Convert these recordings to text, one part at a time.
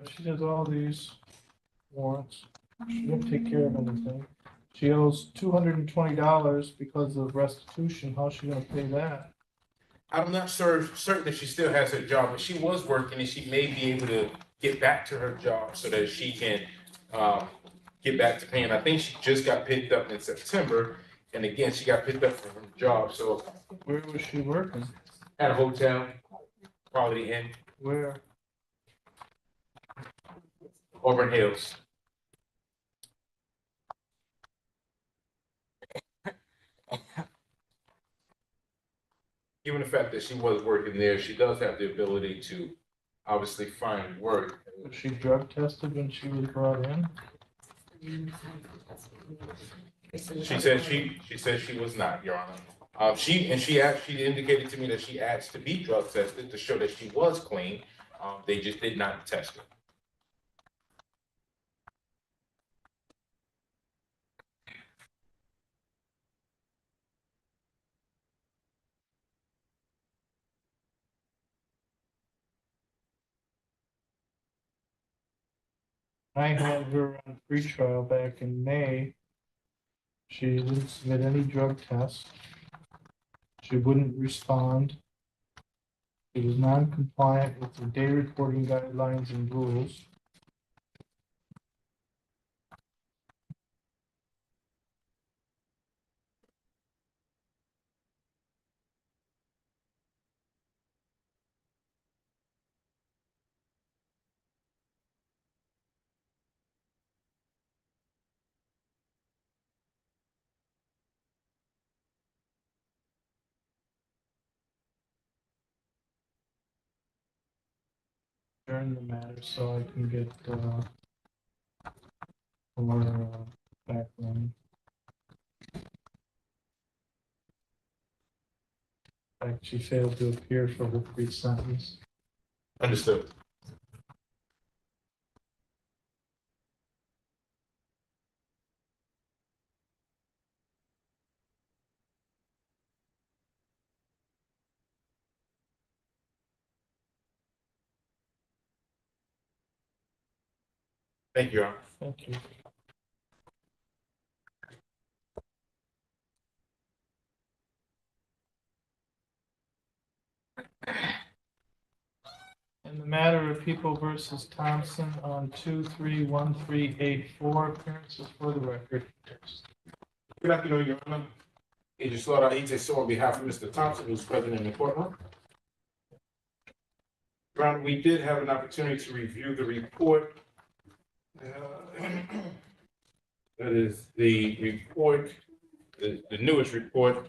She does all these warrants. She didn't take care of anything. She owes $220 because of restitution. How's she gonna pay that? I'm not certain that she still has her job, but she was working and she may be able to get back to her job so that she can get back to paying. I think she just got picked up in September, and again, she got picked up from her job, so Where was she working? at a hotel, Quality Inn, Where? Auburn Hills. Given the fact that she was working there, she does have the ability to obviously find work. Was she drug tested when she was brought in? She said she was not, Your Honor. She actually indicated to me that she asked to be drug tested to show that she was clean. They just did not test her. I had her on pretrial back in May. She didn't submit any drug tests. She wouldn't respond. She was non-compliant with the day reporting guidelines and rules. Adjourn the matter so I can get, more, background. In fact, she failed to appear for her pre-sentence. Understood. Thank you, Your Honor. Thank you. In the matter of People versus Thompson on 231384, appearances for the record. Good afternoon, Your Honor. Agent Slaughter, EJ So on behalf of Mr. Thompson, who's present in the courtroom. Your Honor, we did have an opportunity to review the report. That is the report, the newest report.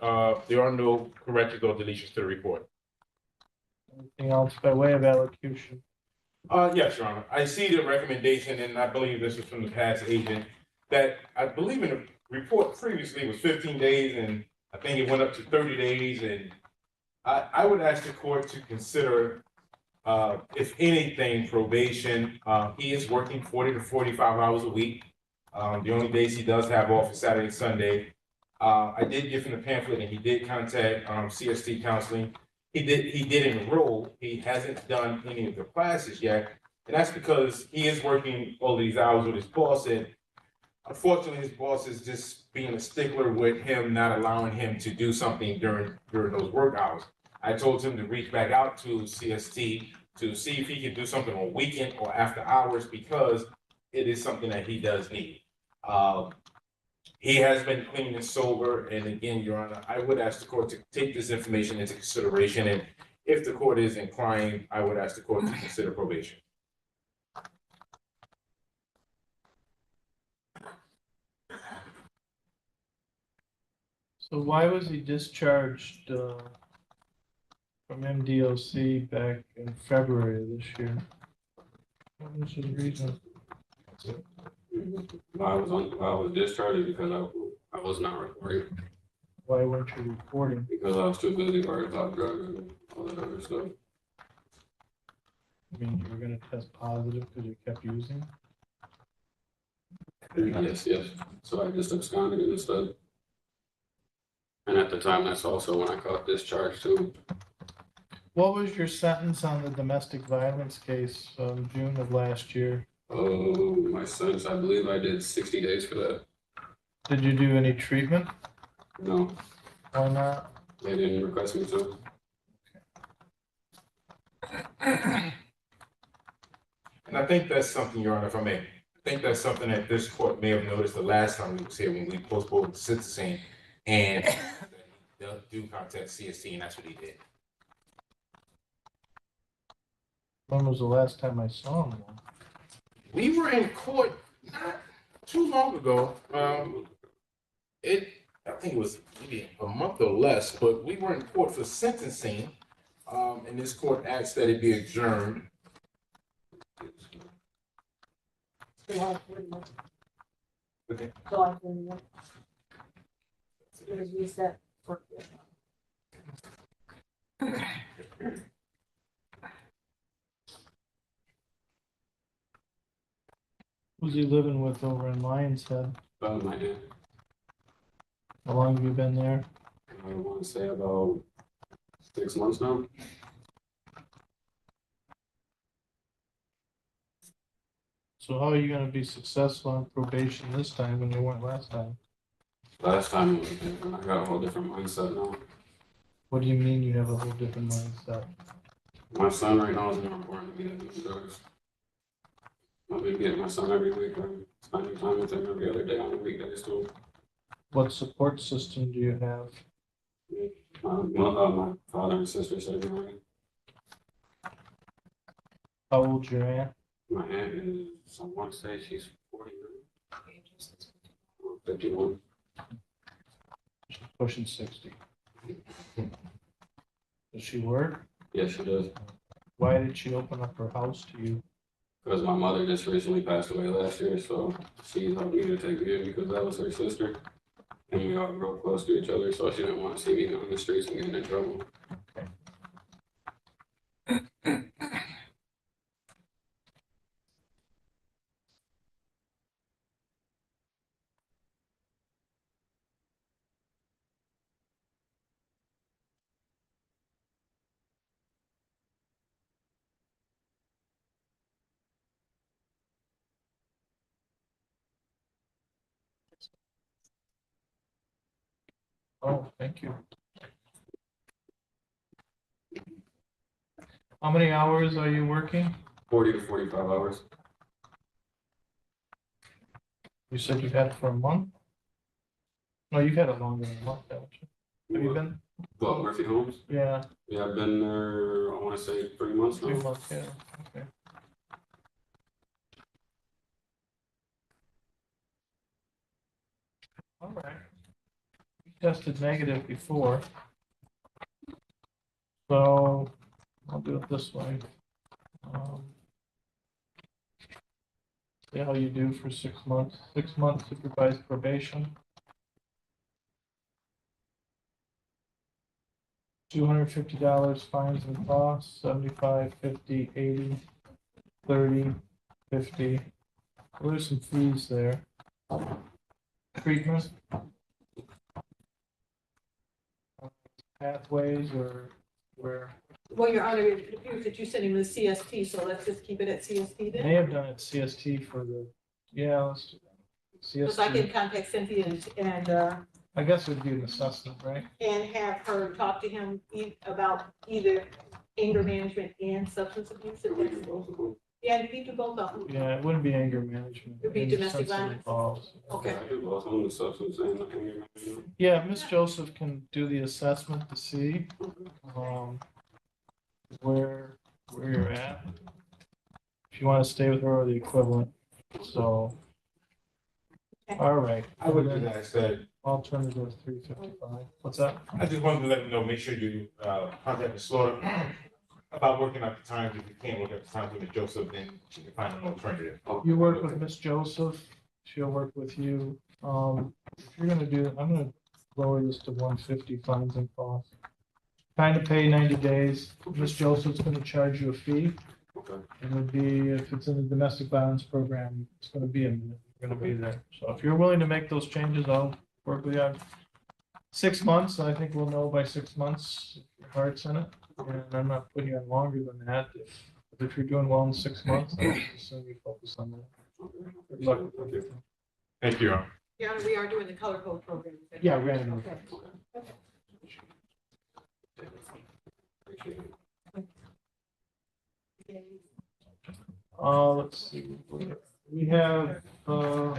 There are no corrections or deletions to the report. Anything else by way of elocution? Yes, Your Honor. I see the recommendation, and I believe this was from the past agent, that I believe in the report previously was 15 days, and I think it went up to 30 days, and I would ask the court to consider, if anything, probation. He is working 40 to 45 hours a week. The only days he does have off is Saturday and Sunday. I did give him the pamphlet, and he did contact CST counseling. He did enroll. He hasn't done any of the classes yet, and that's because he is working all these hours with his boss, and unfortunately, his boss is just being a stickler with him, not allowing him to do something during those work hours. I told him to reach back out to CST to see if he can do something on weekend or after hours, because it is something that he does need. He has been clean and sober, and again, Your Honor, I would ask the court to take this information into consideration, and if the court is inclined, I would ask the court to consider probation. So why was he discharged from MDOC back in February of this year? What was the reason? I was discharged because I was not reporting, Why weren't you reporting? because I was too busy worrying about drugs and all that other stuff. I mean, you were gonna test positive because you kept using? Yes. So I just absconded instead. And at the time, that's also when I caught discharge too. What was your sentence on the domestic violence case, June of last year? Oh, my sentence, I believe I did 60 days for that. Did you do any treatment? No, Why not? they didn't request me to. And I think that's something, Your Honor, if I may, I think that's something that this court may have noticed the last time we was here when we postponed the sentencing. And they'll do contact CST, and that's what he did. When was the last time I saw him? We were in court not too long ago. I think it was maybe a month or less, but we were in court for sentencing. And this court asked that it be adjourned. Okay. So I can, reset for. Who's he living with over in Lions Head? My aunt, How long have you been there? I want to say about 6 months now. So how are you gonna be successful on probation this time when you weren't last time? Last time it was different. I got a whole different mindset now. What do you mean you have a whole different mindset? My son right now is more important to me than doing drugs. I've been getting my son every week. I'm spending time with him every other day on the weekdays too. What support system do you have? My father and sister said everybody. How old's your aunt? My aunt is, I want to say she's 49 or 51. She's pushing 60. Does she work? Yes, she does. Why did she open up her house to you? Because my mother just recently passed away last year, so she helped me to take me in because that was her sister. And we all grew up close to each other, so she didn't want to see me on the streets and getting in trouble. Oh, thank you. How many hours are you working? 40 to 45 hours. You said you've had it for a month? No, you've had it longer than a month, haven't you? Have you been? But Murphy Homes? Yeah, Yeah, I've been there, I want to say 3 months 3 now. months, yeah, okay. All right. You tested negative before. So I'll do it this way. See how you do for 6 months. 6 months supervised probation. $250 fines and costs, 75, 50, 80, 30, 50. Well, there's some fees there. Treatment. Pathways or where? Well, Your Honor, it appears that you sent him to CST, so let's just keep it at CST May then. have done it CST for the, yeah, let's do that. Because I can CST, contact Cynthia I guess it would be an assessment, right? and have her talk to him about either anger management and substance abuse. if We do that's- both of them. Yeah, you do both of them. Yeah, it wouldn't be anger management. It'd be in the domestic sense it violence. involves- Okay. Yeah, I do both of them, the substance and the anger management. Yeah, Miss Joseph can do the assessment to see, um, where you're at. If you want to stay with her or the equivalent, so. Okay. All right. I would just ask that, Alternative 355. What's that? I just wanted to let you know, make sure you, contact the Slaughter about working out the times. If you can't work out the times with Ms. Joseph, then you can find an alternative. You work with Miss Joseph, she'll work with you. If you're gonna do, I'm gonna lower this to 150 fines and costs. Kind of pay 90 days. Miss Joseph's gonna charge you a fee. Okay. It would be, if it's in the domestic violence program, it's gonna be gonna be there. So if you're willing to make those changes, I'll work with you on 6 months. I think we'll know by 6 months if your heart's in it. And I'm not putting you on longer than that. But if you're doing well in 6 months, I would assume you focus on that. Good luck with everything. Thank you, Your Honor. Yeah, we are doing the color code program. Yeah, we're gonna. Okay. Appreciate it. Let's see. We have, well,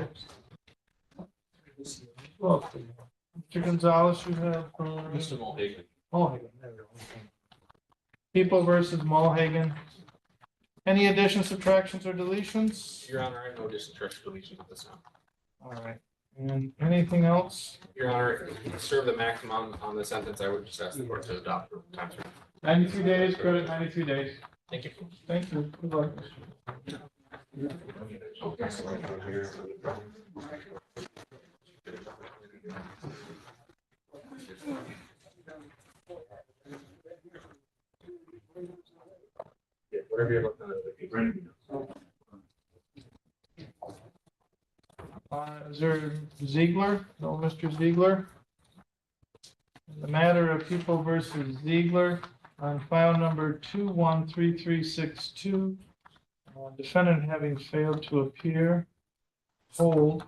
Mr. Gonzalez, you have, Mr. Mulhagan. Mulhagan, there we go. Okay. People versus Mulhagan. Any additions, subtractions, or deletions? Your Honor, I have no disinterest deletion at this time. All right. And anything else? Your Honor, to serve the maximum on the sentence, I would just ask the court to adopt the time frame. 93 days, credit 93 days. Thank you. Thank you. Good luck. Whatever you're looking at. Is there Ziegler? No, Mr. Ziegler? In the matter of People versus Ziegler, on file number 213362, defendant having failed to appear, hold,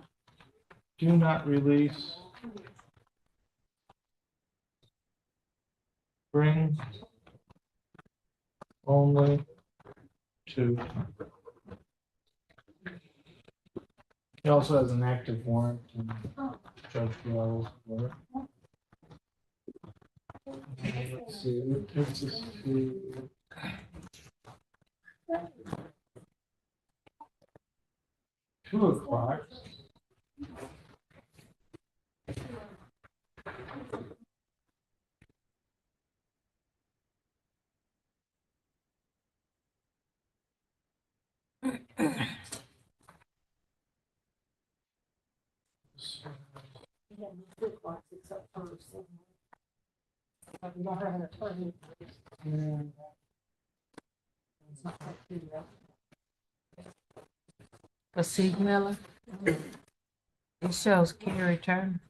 do not release, bring only to. He also has an active warrant and Judge Wells warrant. Let's see, what takes us to. 2:00. For Steve Miller? It shows Carrie Turner.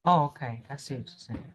Oh, okay, I see what you're saying.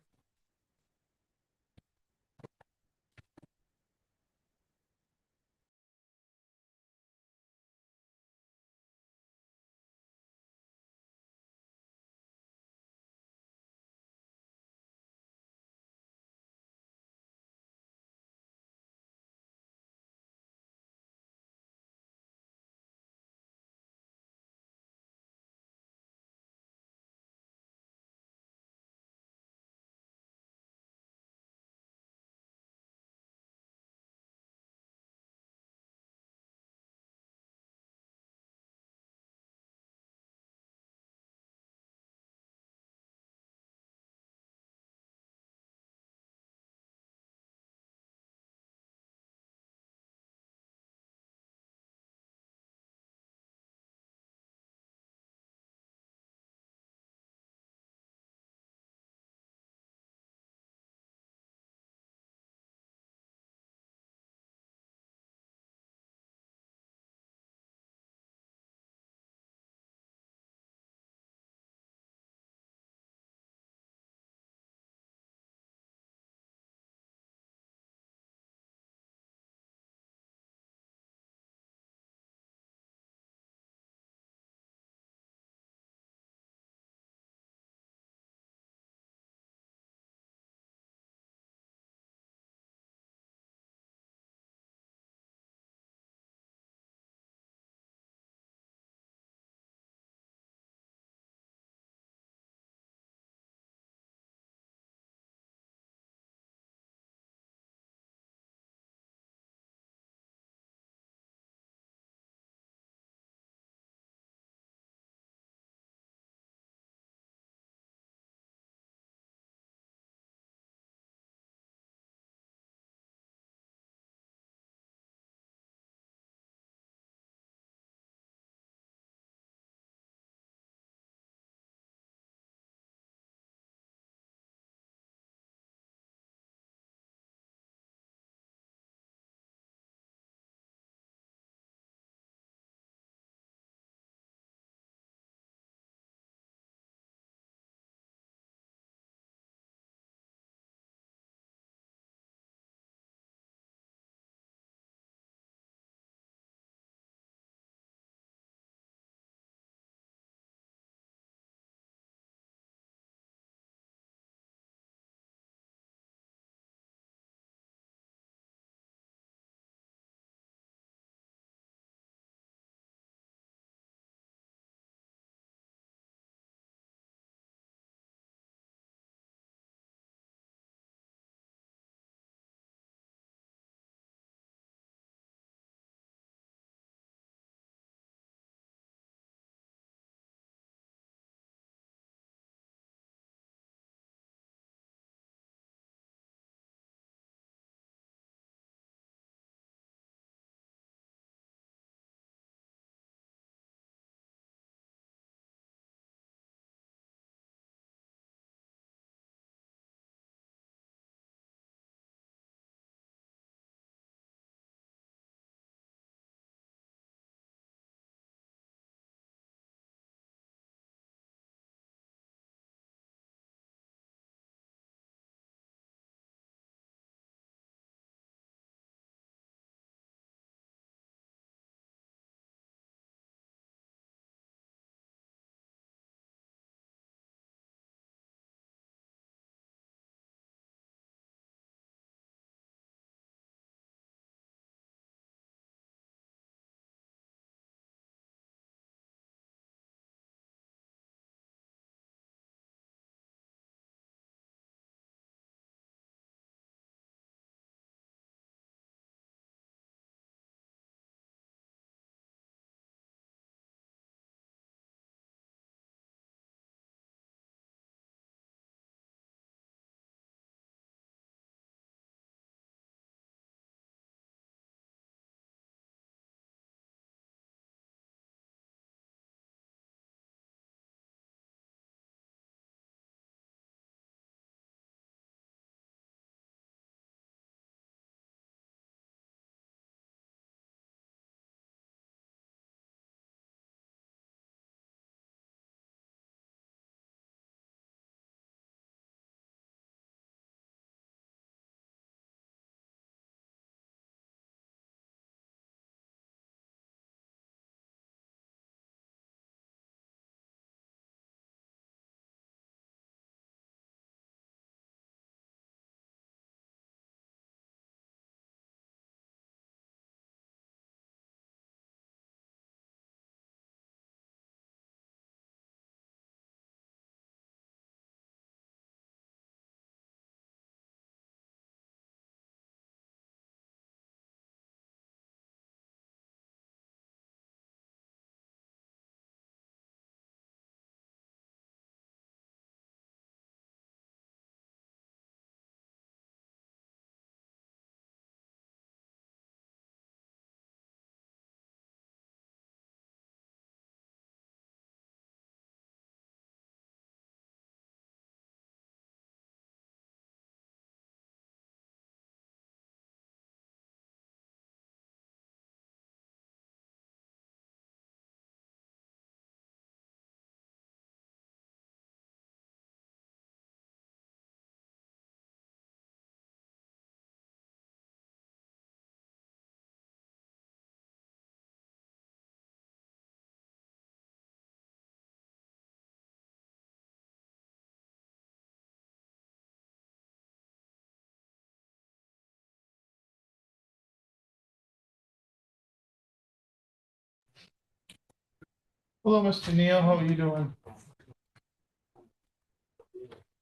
Hello, Mr. Neal, how are you doing?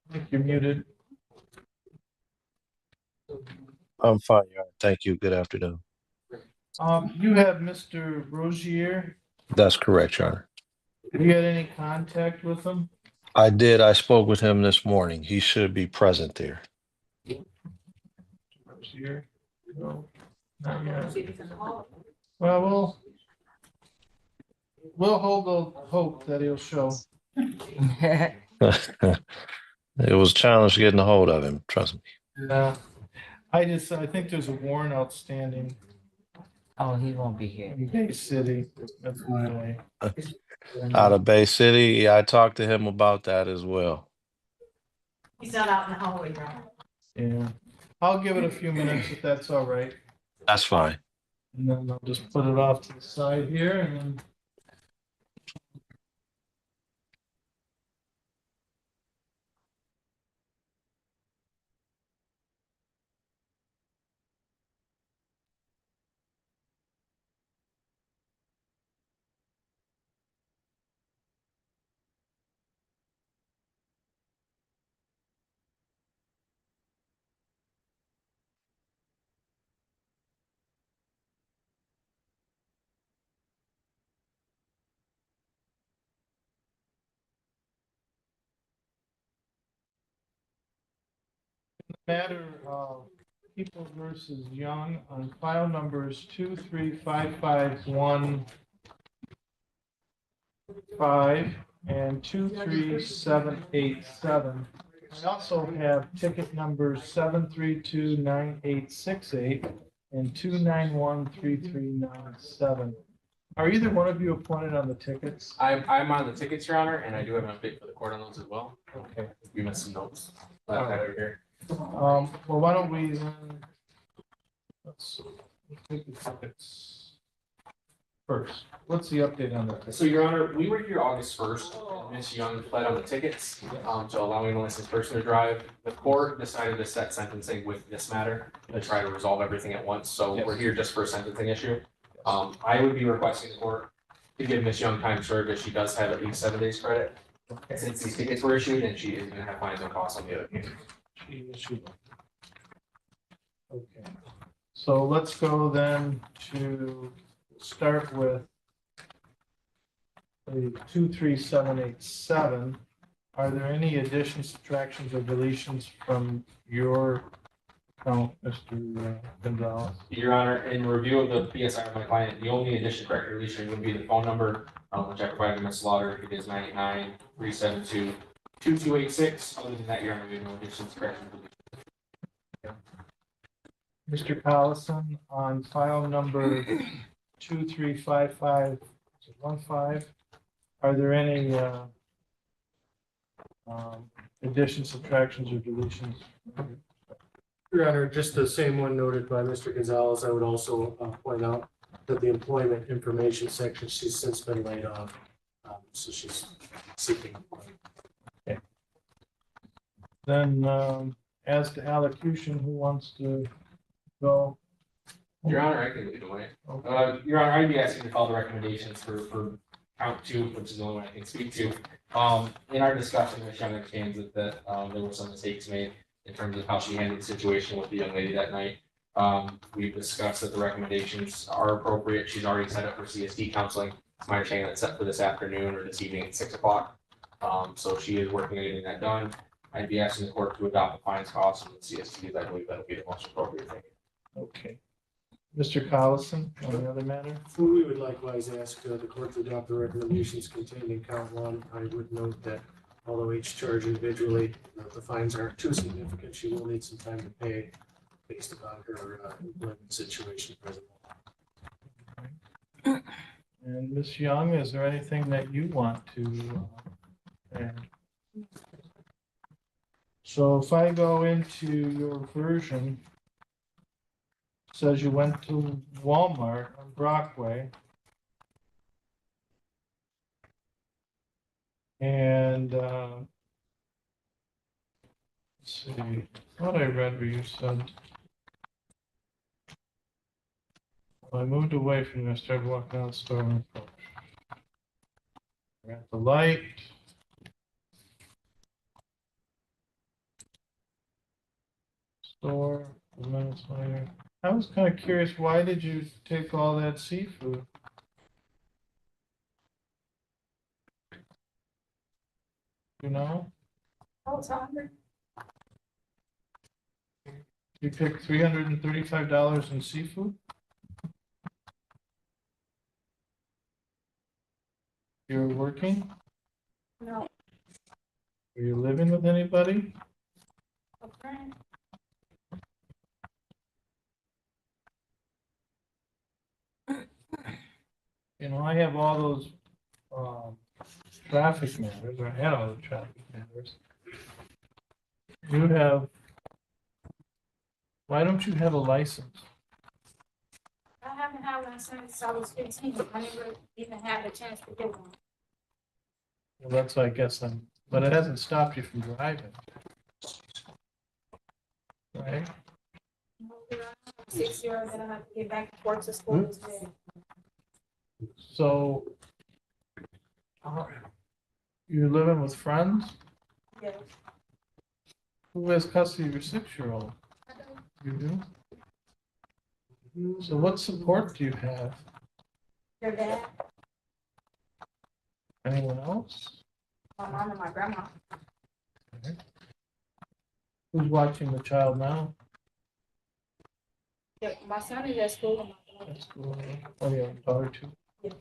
I think you're muted. I'm fine, Your Honor. Thank you. Good afternoon. You have Mr. Rozier. That's correct, Your Honor. Have you had any contact with him? I did. I spoke with him this morning. He should be present there. Rozier? No, not yet. See if it's in the hall. Well, we'll hold out hope that he'll show. It was a challenge getting a hold of him, trust me. Yeah. I think there's a warrant outstanding Oh, he won't be here. in Bay City. That's why. Out of Bay City, yeah, I talked to him about that as well. He's not out in the hallway, right? Yeah. I'll give it a few minutes if that's all right. That's fine. And then I'll just put it off to the side here and then. Matter of People versus Young on file numbers 23551-5 and 23787. I also have ticket numbers 7329868 and 2913397. Are either one of you appointed on the tickets? I'm on the tickets, Your Honor, and I do have an update for the court on those as well. Okay. We missed some notes. Over here. Well, why don't we then, let's take the tickets first. What's the update on that? So, Your Honor, we were here August 1st, and Ms. Young pled on the tickets, to allowing a licensed person to drive. The court decided to set sentencing with this matter to try to resolve everything at once, so we're here just for a sentencing issue. I would be requesting the court to give Ms. Young time served, as she does have at least 7 days credit. Since these tickets were issued, and she is gonna have fines and costs on the other case. Okay, so let's go then to start with the 23787. Are there any additions, subtractions, or deletions from your count, Mr. Gonzalez? Your Honor, in review of the PSI of my client, the only addition, correct, or deletion would be the phone number, which I provided Ms. Slaughter. It is 99-372-2286. Other than that, Your Honor, we have no additions, corrections, deletions. Mr. Collison, on file number 2355-15, are there any additions, subtractions, or deletions? Your Honor, just the same one noted by Mr. Gonzalez, I would also point out that the employment information section, she's since been laid off. So she's seeking. Then, as to allocution, who wants to go? Your Honor, I can lead away. Okay. Your Honor, I'd be asking to follow the recommendations for count 2, which is the only one I can speak to. In our discussion, Ms. Young understands that there were some mistakes made in terms of how she handled the situation with the young lady that night. We've discussed that the recommendations are appropriate. She's already set up for CSD counseling. It's my understanding that's set for this afternoon or this evening at 6 o'clock. So she is working on getting that done. I'd be asking the court to adopt the fines, costs, and the CSDs. I believe that would be the most appropriate thing. Okay. Mr. Collison, on the other matter? We would likewise ask the court to adopt the recommendations contained in count 1. I would note that although each charge individually, the fines aren't too significant, she will need some time to pay based upon her employment situation presently. And Ms. Young, is there anything that you want to add? So if I go into your version, it says you went to Walmart on Brockway. And let's see, what I read where you said. I moved away from you, I started walking out the store and approached. We're at the light. Store, a minute later. I was kind of curious, why did you take all that seafood? You know, I was hungry. you took $335 in seafood? You were working? No, Were you living with anybody? a friend. You know, I have all those, traffic matters, or I had all the traffic matters. You have, why don't you have a license? I haven't had one since I was 15. I never even had a chance to get one. Well, that's, I guess, but it hasn't stopped you from driving. Right? 6 years that I have to get back and forth to school as well. So, you're living with friends? Yes. Who has custody of your 6-year-old? You do? So what support do you have? Your dad, Anyone else? my mom, and my grandma. Who's watching the child now? Yeah, my son is at school and my daughter. That's cool. Oh, yeah, daughter too. Yeah.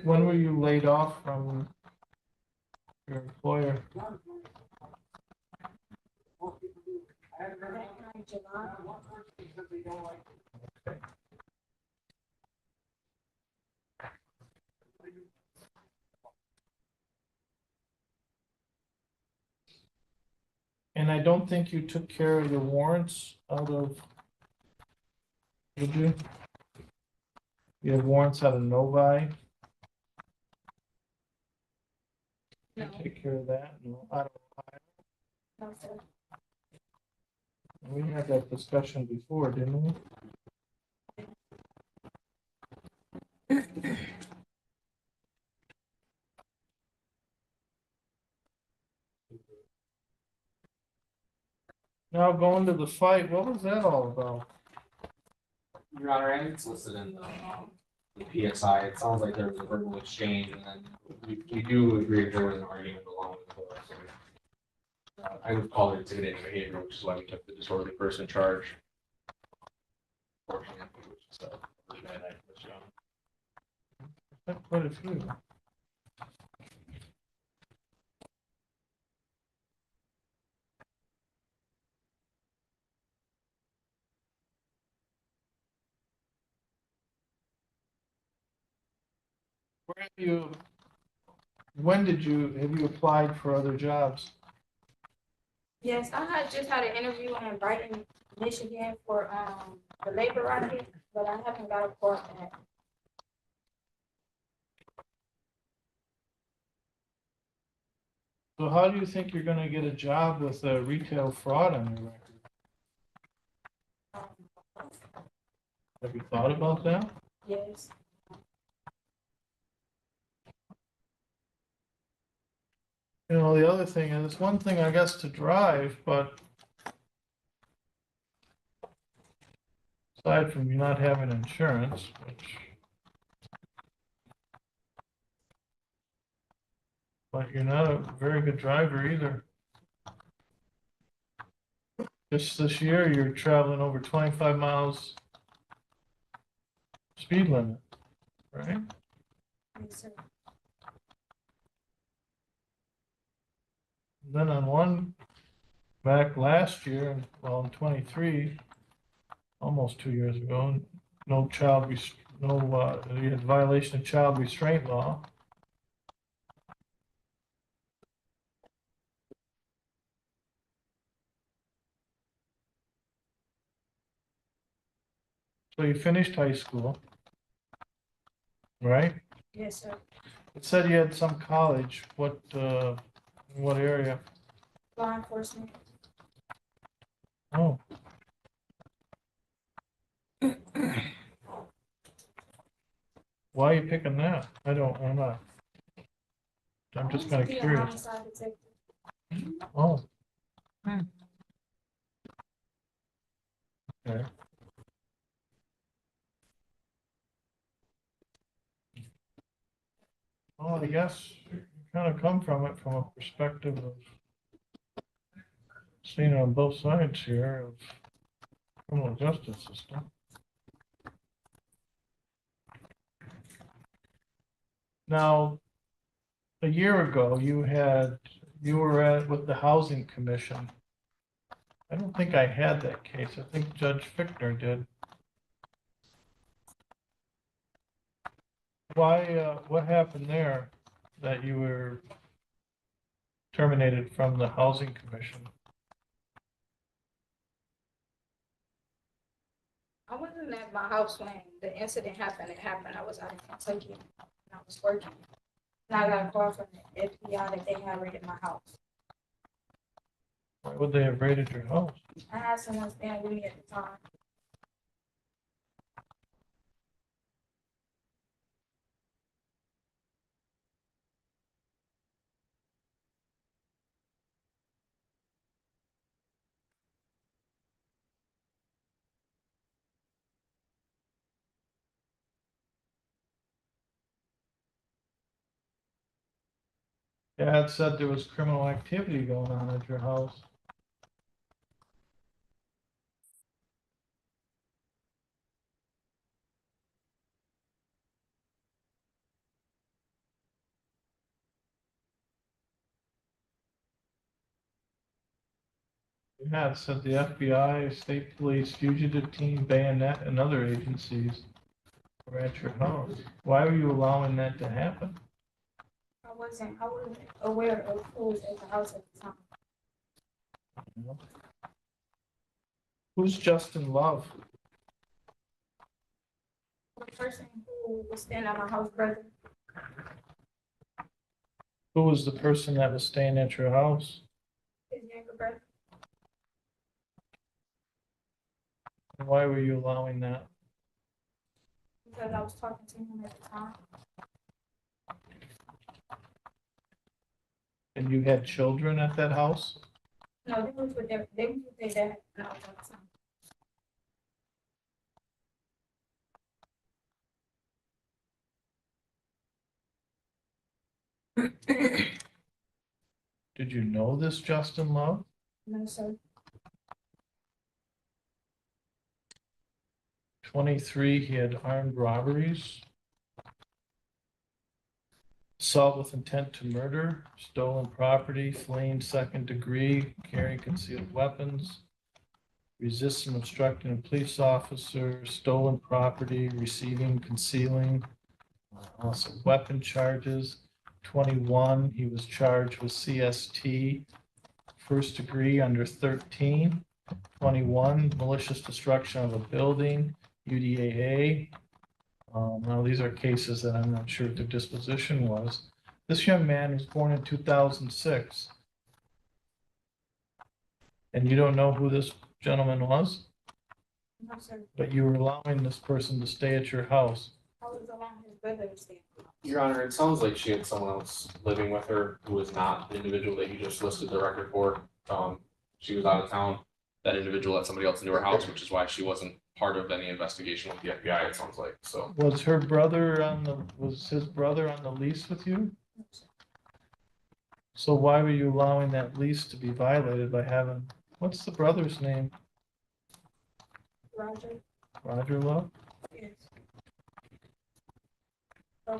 When were you laid off from your employer? In July. And I don't think you took care of the warrants out of, did you? You have warrants out of Novi? No, Take care of that? No, out of Ohio? no, sir. We had that discussion before, didn't we? Now going to the fight, what was that all about? Your Honor, and it's listed in the PSI. It sounds like there was a verbal exchange, and then we do agree there was an argument along with the board. So, I would call it intimidating behavior, which is why we took the disorderly person charge. Fortunately, which is, bad act, which, That's quite a few. Where have you, when did you, have you applied for other jobs? Yes, I had just had an interview in Brighton, Michigan for the labor market, but I haven't got a call back. So how do you think you're gonna get a job with a retail fraud on your record? Have you thought about that? Yes. You know, the other thing, and it's one thing, I guess, to drive, but aside from you not having insurance, which, but you're not a very good driver either. Just this year, you're traveling over 25 miles speed limit, right? Yes, sir. Then on one, back last year, well, in 23, almost 2 years ago, no child, you had violation of child restraint law. So you finished high school, right? Yes, sir. It said you had some college. What area? Law enforcement. Oh. Why are you picking that? I'm not. I'm just kind of Be a curious. homicide detective. Oh. Hmm. Okay. Well, I guess you kind of come from it from a perspective of seeing it on both sides here of criminal justice system. Now, a year ago, you were at with the Housing Commission. I don't think I had that case. I think Judge Fichtner did. Why, what happened there that you were terminated from the Housing Commission? I wasn't at my house when the incident happened. It happened. I was out in Kentucky and I was working. And I got a call from the FBI that they had raided my house. Why would they have raided your house? I had someone staying with me at the time. Dad said there was criminal activity going on at your house. Yeah, it said the FBI, state police, fugitive team, bayonet, and other agencies were at your house. Why were you allowing that to happen? I wasn't aware of who was at the house at the time. Who's Justin Love? The person who was staying at my house, brother, Who was the person that was staying at your house? his younger brother, And why were you allowing that? because I was talking to him at the time. And you had children at that house? No, they was with their dad and I was at the time. Did you know this Justin Love? No, sir. 23, he had armed robberies, assault with intent to murder, stolen property, fleeing second degree, carrying concealed weapons, resisting, obstructing a police officer, stolen property, receiving, concealing, also weapon charges. 21, he was charged with CST, first degree under 13. 21, malicious destruction of a building, UDAA. Now, these are cases that I'm not sure what their disposition was. This young man was born in 2006. And you don't know who this gentleman was, No, sir. but you were allowing this person to stay at your house. I was allowing his brother to stay. Your Honor, it sounds like she had someone else living with her who was not the individual that you just listed the record for. She was out of town. That individual let somebody else into her house, which is why she wasn't part of any investigation with the FBI, it sounds like, so. Was his brother on the lease with you? No, sir. So why were you allowing that lease to be violated by having, what's the brother's name? Roger, Roger Love? yes.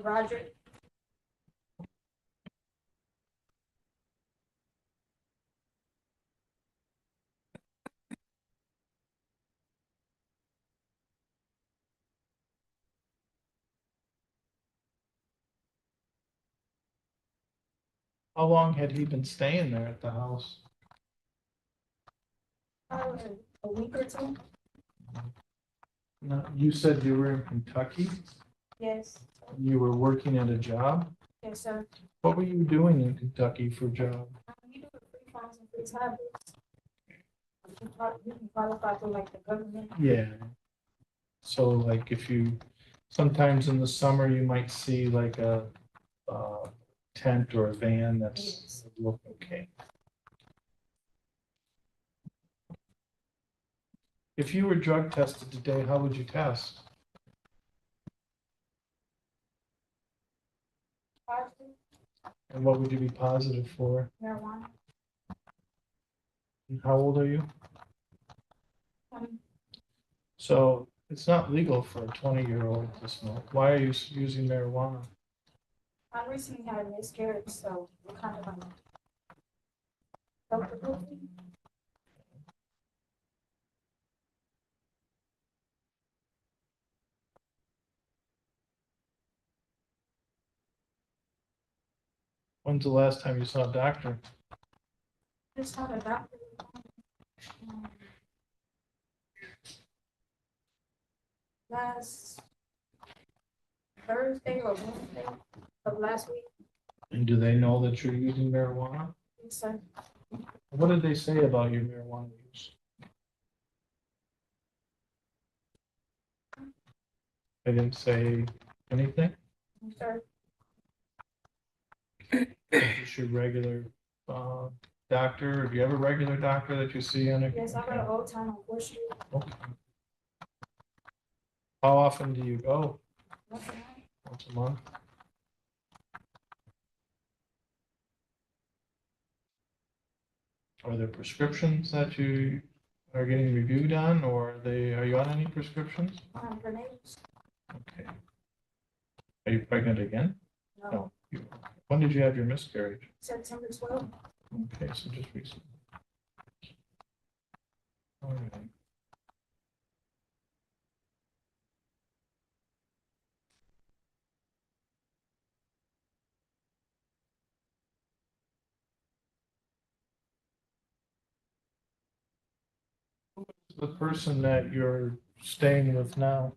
Roger, How long had he been staying there at the house? a week or two, No, you said you were in Kentucky, yes, you were working at a job? Yes, sir. What were you doing in Kentucky for a job? You do the free phones and free tablets. You can qualify for like the government. Yeah. So like if you, sometimes in the summer, you might see like a tent or a van that's, okay. If you were drug tested today, how would you test? Positive, And what would you be positive for? marijuana. And how old are you? Um, So it's not legal for a 20-year-old to smoke. Why are you using marijuana? I recently had a miscarriage, so we're kind of self-defense. When's the last time you saw a doctor? Just had a doctor. um, Last Thursday or Wednesday of last week. And do they know that you're using marijuana? Yes, sir. What did they say about your marijuana use? They didn't say anything? Yes, sir. Is your regular doctor, or do you have a regular doctor that you see on a? Yes, I got an old time on 4th Street. Okay. How often do you go? Once a month. Once a month? Are there prescriptions that you are getting reviewed on, or are you on any prescriptions? Grenades? Okay. Are you pregnant again? No. No. When did you have your miscarriage? September 12th. Okay, so just recently. All right. The person that you're staying with now?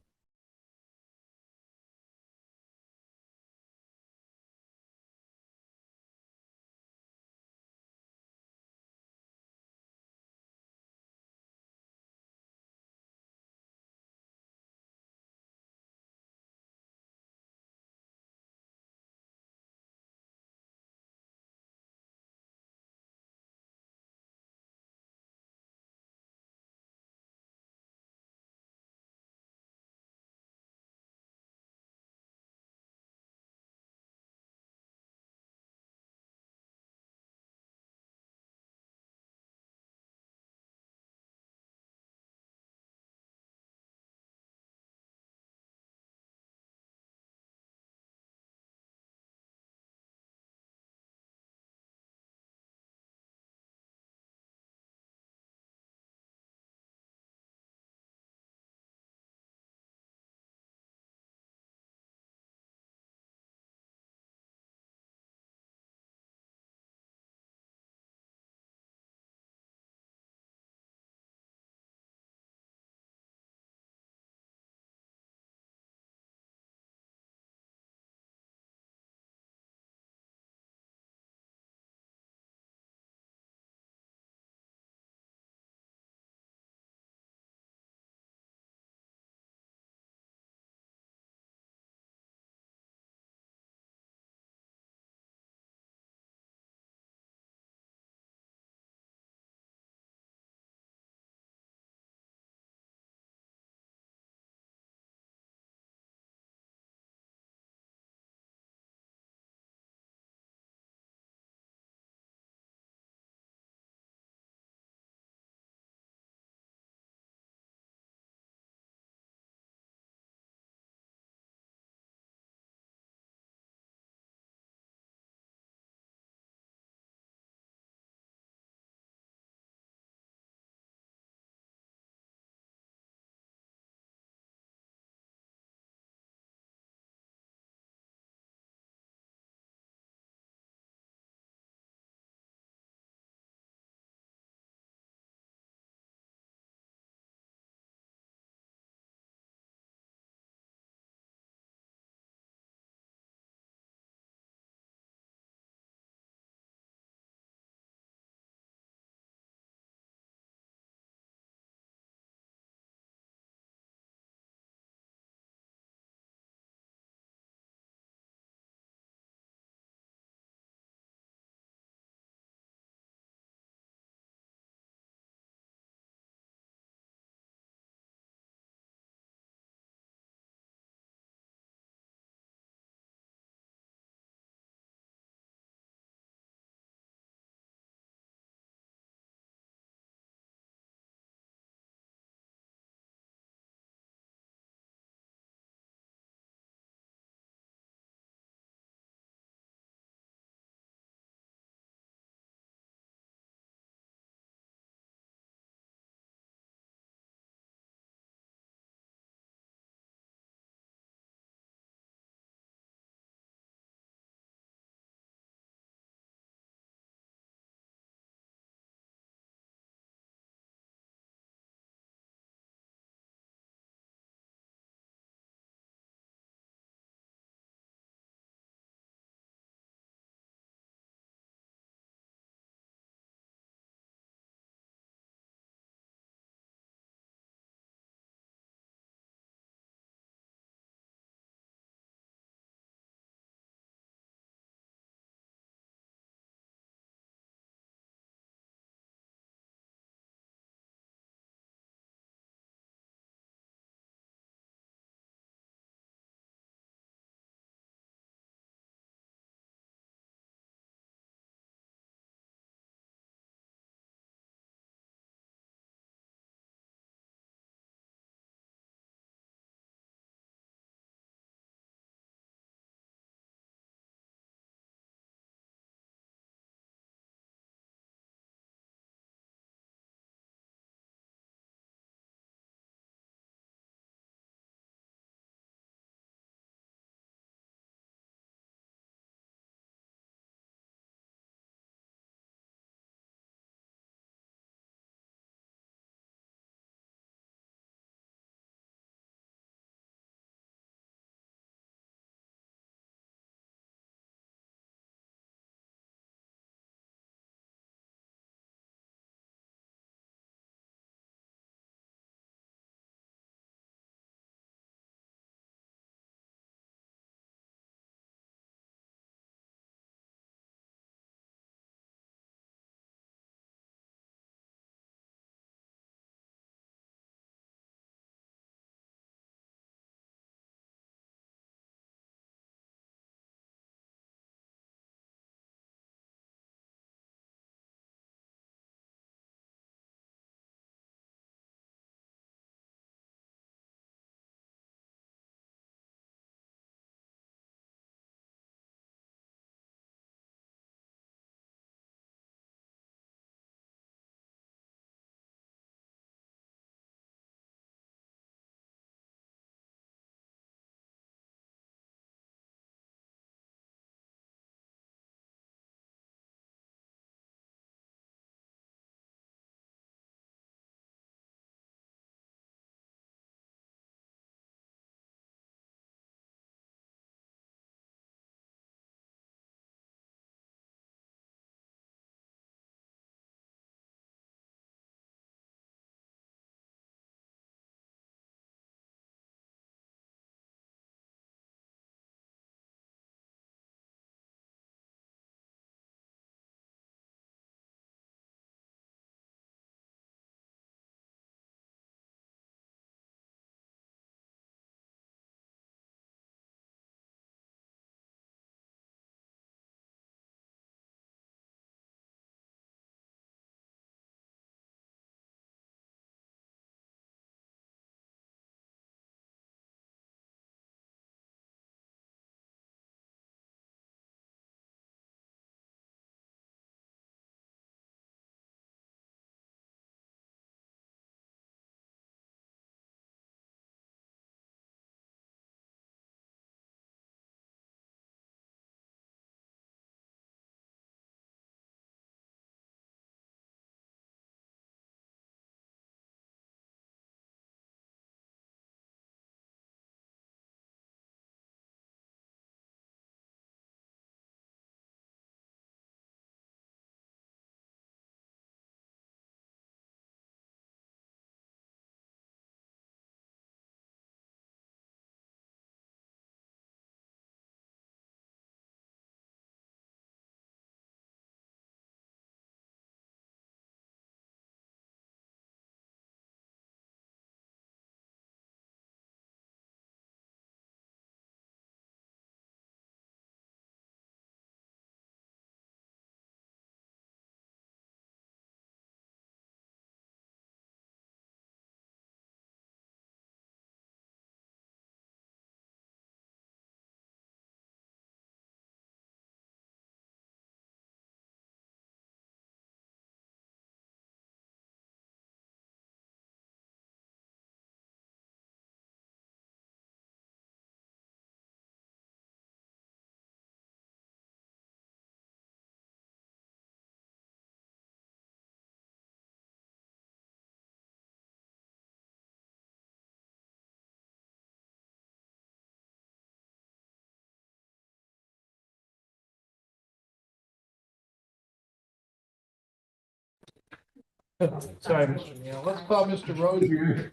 Sorry, Mr. Neal. Let's call Mr. Rozier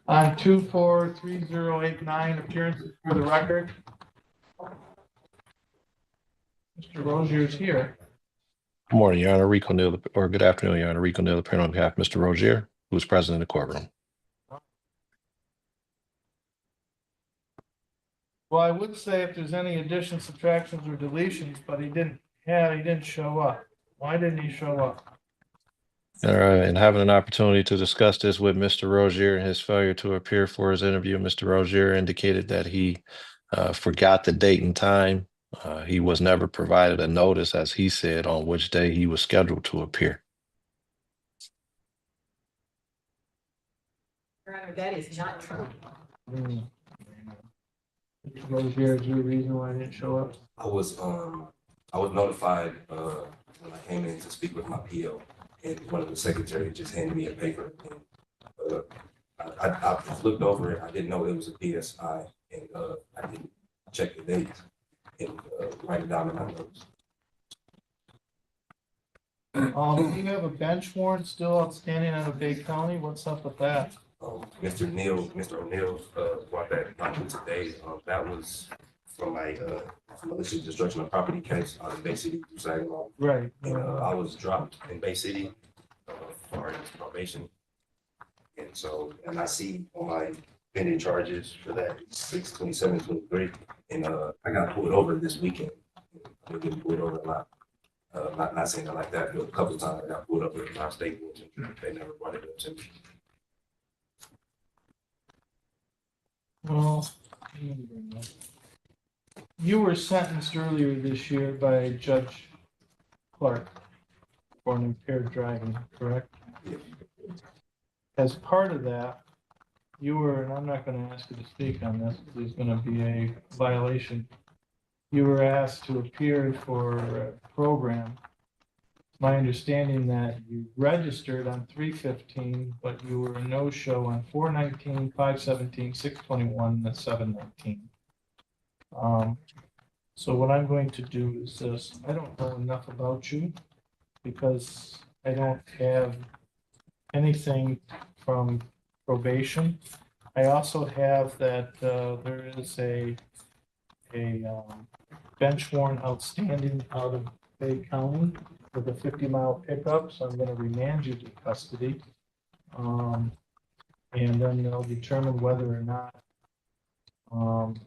on 243089, appearance for the record. Mr. Rozier's here. Good morning, Your Honor. Rico Neal, or good afternoon, Your Honor. Rico Neal, appearing on behalf of Mr. Rozier, who is present in the courtroom. Well, I would say if there's any additions, subtractions, or deletions, but he didn't show up. Why didn't he show up? And having an opportunity to discuss this with Mr. Rozier and his failure to appear for his interview, Mr. Rozier indicated that he forgot the date and time. He was never provided a notice, as he said, on which day he was scheduled to appear. Your Honor, that is not true. Mr. Rozier, is there a reason why he didn't show up? I was notified when I came in to speak with my PO, and one of the secretaries just handed me a paper. And, I looked over it. I didn't know it was a PSI, and I didn't check the dates and write it down in my notes. Do you have a bench warrant still outstanding out of Bay County? What's up with that? Mr. O'Neill brought that document today. That was from my malicious destruction of property case out of Bay City, Saginaw. Right. And I was dropped in Bay City for probation. And so, and I see on my pending charges for that 6/27/23, and I got pulled over this weekend. I've been pulled over a lot. Not saying it like that, but a couple of times I got pulled up with my state boards and they never brought it up to me. Well, you were sentenced earlier this year by Judge Clark for an impaired driving, correct? As part of that, you were, and I'm not going to ask you to speak on this, there's going to be a violation. You were asked to appear for a program. It's my understanding that you registered on 3/15, but you were a no-show on 4/19, 5/17, 6/21, and 7/19. So what I'm going to do is this. I don't know enough about you because I don't have anything from probation. I also have that there is a bench warrant outstanding out of Bay County with a 50-mile pickup, so I'm going to remand you to custody. And then they'll determine whether or not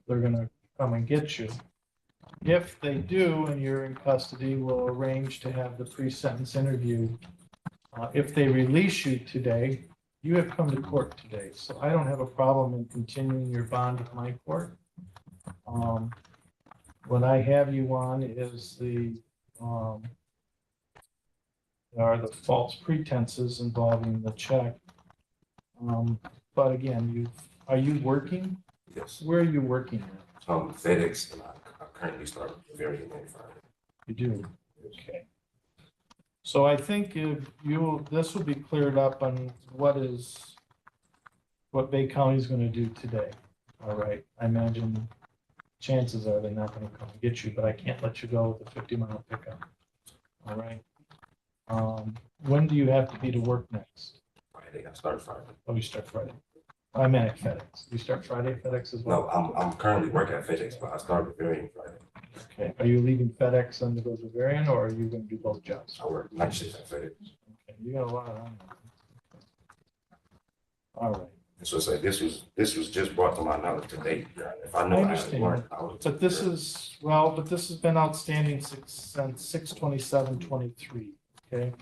they're going to come and get you. If they do and you're in custody, we'll arrange to have the pre-sentence interview. If they release you today, you have come to court today, so I don't have a problem in continuing your bond with my court. What I have you on is are the false pretenses involving the check. But again, are you working? Yes. Where are you working at? FedEx, and I currently start very Friday. You do, okay. So I think if this will be cleared up on what Bay County is going to do today. All right, I imagine chances are they're not going to come and get you, but I can't let you go with a 50-mile pickup. All right. When do you have to be to work next? Friday, I start Friday. Oh, you start Friday. I meant at FedEx. You start Friday at FedEx as well? No, I'm currently working at FedEx, but I start Bavarian Friday. Okay. Are you leaving FedEx and to go to Bavarian, or are you going to do both jobs? I work night shift at FedEx. Okay. You got a lot on. All right. So it's like this was just brought to my knowledge today. If I know I had work, I would. But this has been outstanding since 6/27/23, okay?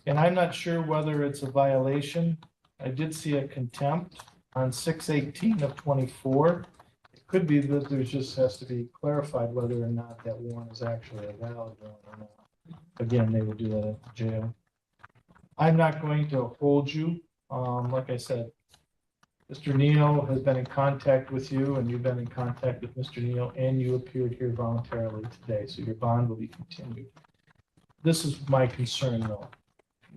And I'm not sure whether it's a violation. I did see a contempt on 6/18/24. It could be that there just has to be clarified whether or not that warrant is actually a valid warrant or not. Again, they will do that at the jail. I'm not going to hold you. Like I said, Mr. Neal has been in contact with you, and you've been in contact with Mr. Neal, and you appeared here voluntarily today, so your bond will be continued. This is my concern, though.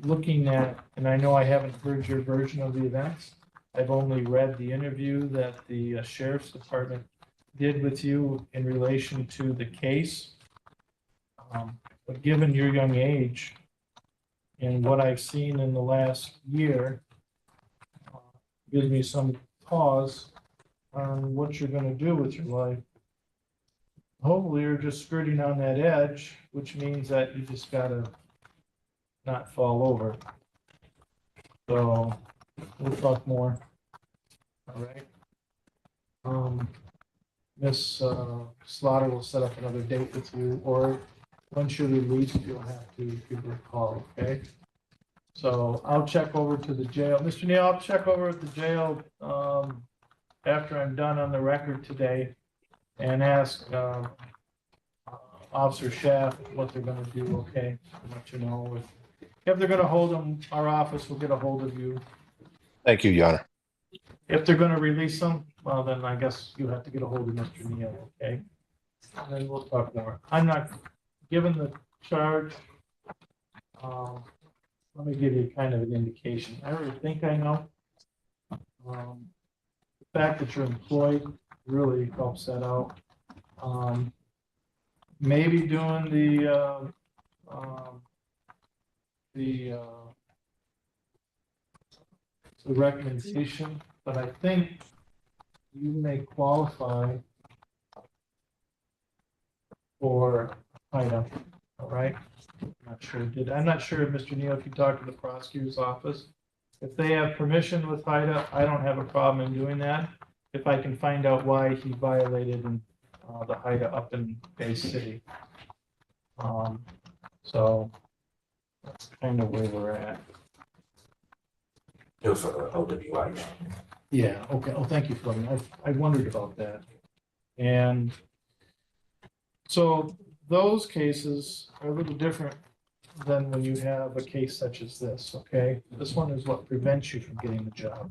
Looking at, and I know I haven't heard your version of the events. I've only read the interview that the Sheriff's Department did with you in relation to the case. But given your young age And what I've seen in the last year gives me some pause on what you're gonna do with your life. Hopefully, you're just skirting on that edge, which means that you just gotta not fall over. So, we'll talk more. All right? Miss Slaughter will set up another date with you, or once you release, you'll have to give her a call, okay? So I'll check over to the jail. Mr. Neal, I'll check over at the jail, after I'm done on the record today and ask, Officer Schaff what they're gonna do, okay? I'll let you know. If they're gonna hold them, our office will get a hold of you. Thank you, Your Honor. If they're gonna release them, well, then I guess you have to get a hold of Mr. Neal, okay? And then we'll talk more. I'm not given the charge. Let me give you kind of an indication. I already think I know. The fact that you're employed really helps that out. Maybe doing the recommendation, but I think you may qualify for HIDA, all right? I'm not sure, Mr. Neal, if you talked to the prosecutor's office. If they have permission with HIDA, I don't have a problem in doing that. If I can find out why he violated the HIDA up in Bay City. So that's kind of where we're at. It was for OWI. Yeah, okay. Oh, thank you, Fleming. I wondered about that. And so those cases are a little different than when you have a case such as this, okay? This one is what prevents you from getting the job.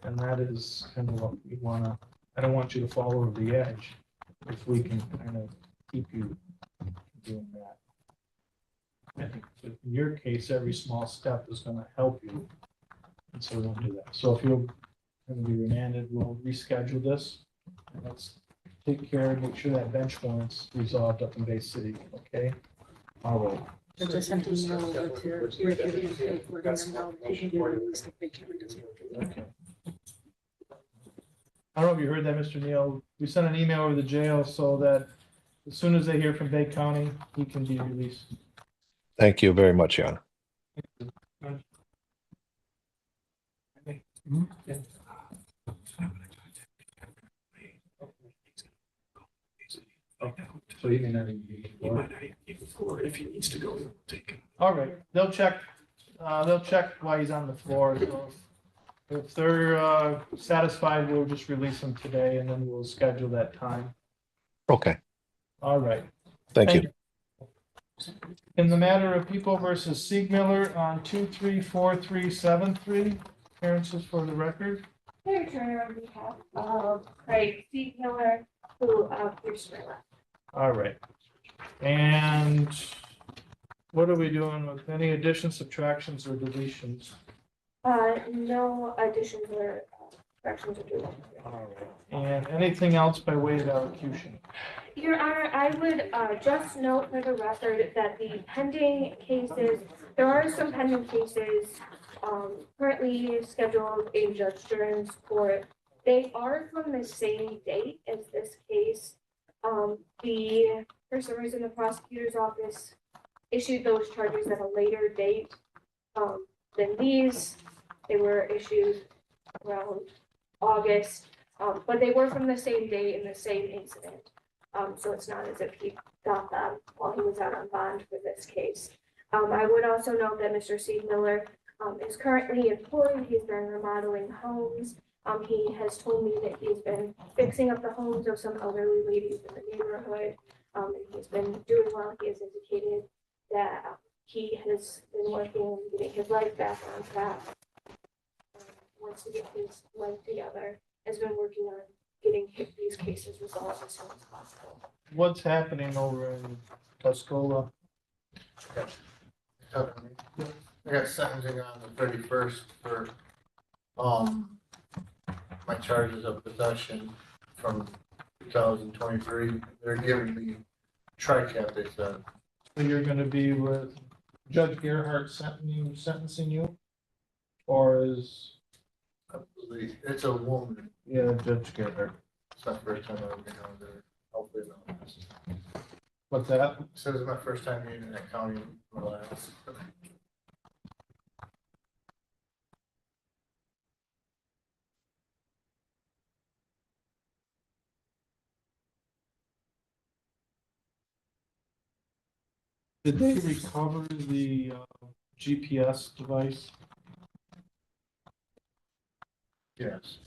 And that is kind of what we wanna, I don't want you to fall over the edge if we can kind of keep you doing that. I think in your case, every small step is gonna help you. And so we'll do that. So if you're gonna be remanded, we'll reschedule this. And let's take care and make sure that bench warrant's resolved up in Bay City, okay? All right. So just have to email over to Rick and we're gonna know that he can release the picture. Okay. I don't know if you heard that, Mr. Neal. We sent an email over to the jail so that as soon as they hear from Bay County, he can be released. Thank you very much, Your Honor. Yeah. Okay. So he may not even be. Or if he needs to go, he'll take it. All right, they'll check while he's on the floor. So if they're satisfied, we'll just release him today and then we'll schedule that time. Okay, All right. thank you. In the matter of People versus Siegmiller on 234373, appearances for the record. Claire Turner on behalf of Craig Siegmiller, who pierced my left. All right. And what are we doing with any additions, subtractions, or deletions? No additions or corrections are due. All right. And anything else by way of elocution? Your Honor, I would just note for the record that the pending cases, there are some pending cases currently scheduled in Judge Stern's court. They are from the same date as this case. For some reason, the prosecutor's office issued those charges at a later date than these. They were issued around August, but they were from the same date and the same incident. So it's not as if he got them while he was out on bond for this case. I would also note that Mr. Siegmiller is currently employed. He's been remodeling homes. He has told me that he's been fixing up the homes of some elderly ladies in the neighborhood. And he's been doing well. He has indicated that he has been working on getting his life back on track. Wants to get his life together. Has been working on getting these cases resolved as soon as possible. What's happening over in Tuscola? I got sentencing on the 31st for my charges of possession from 2023. They're giving me TRICAP, they said. So you're gonna be with Judge Gerhardt sentencing you? Or is, I believe it's a woman. yeah, Judge Gerhardt, It's my first time I've been on there. Hopefully not. what's that? So this is my first time being in that county in the last. Did they recover the GPS device? Yes.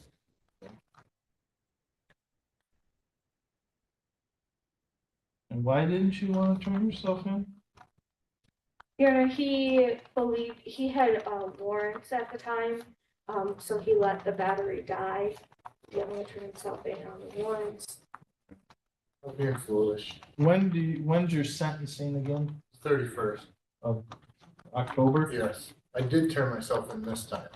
And why didn't you want to turn yourself in? Your Honor, he believed, he had warrants at the time, so he let the battery die. He didn't want to turn himself in on the warrants. I'm being foolish. When's your sentencing again? 31st. Of October? Yes, I did turn myself in this time.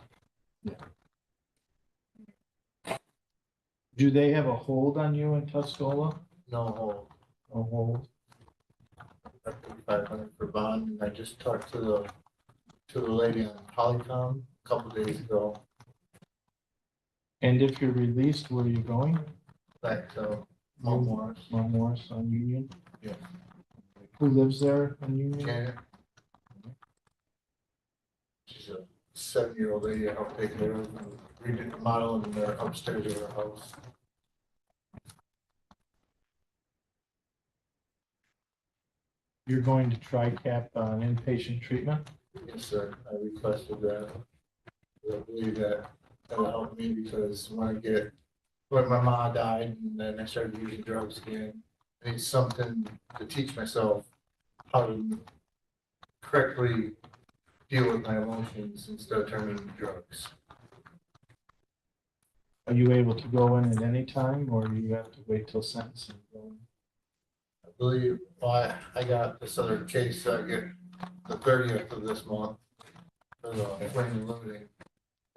Do they have a hold on you in Tuscola? No hold. A hold? I paid 500 for bond, and I just talked to the lady on Polycom a couple days ago. And if you're released, where are you going? Back to Mount Morris. Mount Morris on Union? Yeah. Who lives there on Union? Janet. She's a 7-year-old lady I helped take care of and redid the model in their upstairs of her house. You're going to TRICAP on inpatient treatment? Yes, sir. I requested that. I believe that'll help me because when my mom died and then I started using drugs again, I need something to teach myself how to correctly deal with my emotions instead of turning to drugs. Are you able to go in at any time, or do you have to wait till sentencing? I believe, well, I got this other case, I get the 30th of this month for the flame and looting.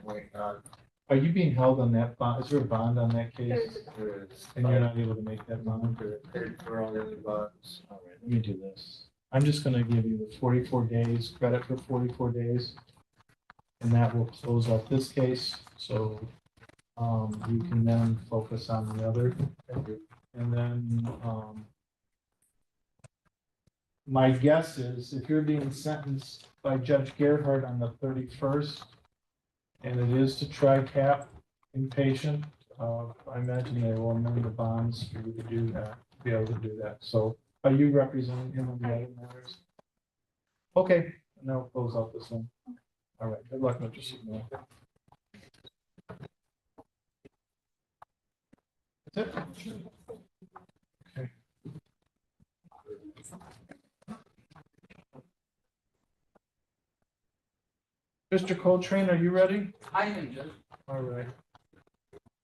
Wait, Are you being held on that bond? Is there a bond on that case? there is. And you're not able to make that bond? Paid for all the other bonds. All right, let me do this. I'm just gonna give you the 44 days, credit for 44 days. And that will close out this case, so you can then focus on the other. And then my guess is if you're being sentenced by Judge Gerhardt on the 31st, and it is to TRICAP inpatient, I imagine they will amend the bonds for you to do that, be able to do that. So are you representing him on the other matters? Okay, and now we'll close out this one. All right, good luck, Mr. Sigmund. That's it? Okay. Mr. Coltrane, are you ready? I am, Judge. All right.